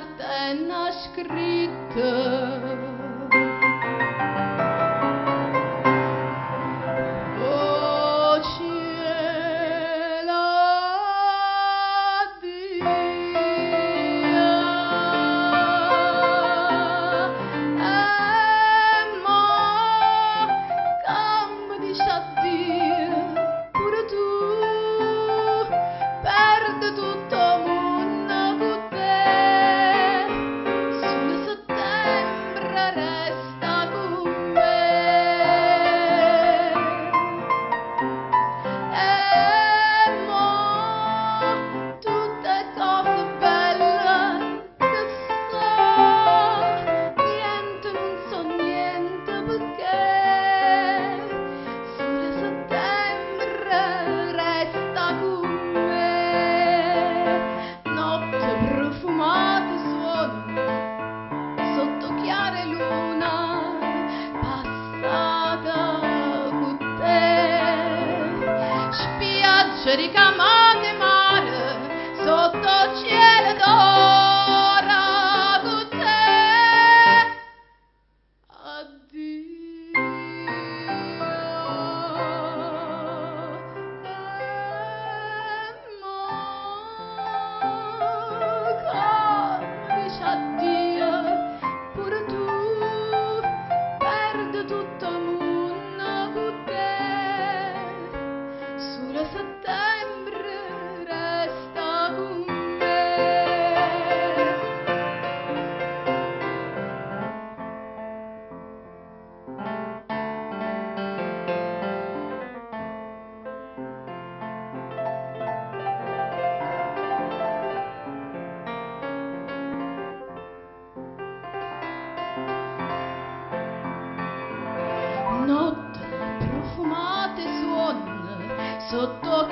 carta e n'ha scritto. Oh cielo, addio, e mo come dici addio pure tu, perdi tutto mondo con te, solo settembre resta con me. E mo tutte cose belle che so, niente, non so niente perché solo settembre resta con me. Notte profumate suonano sotto chiare luna, passata con te. Spiagge ricamate mare sotto cielo d'oro con te. Addio, e mo come dici addio pure tu, perdi tutto mondo con te, solo settembre resta con me. Notte profumate suonano sotto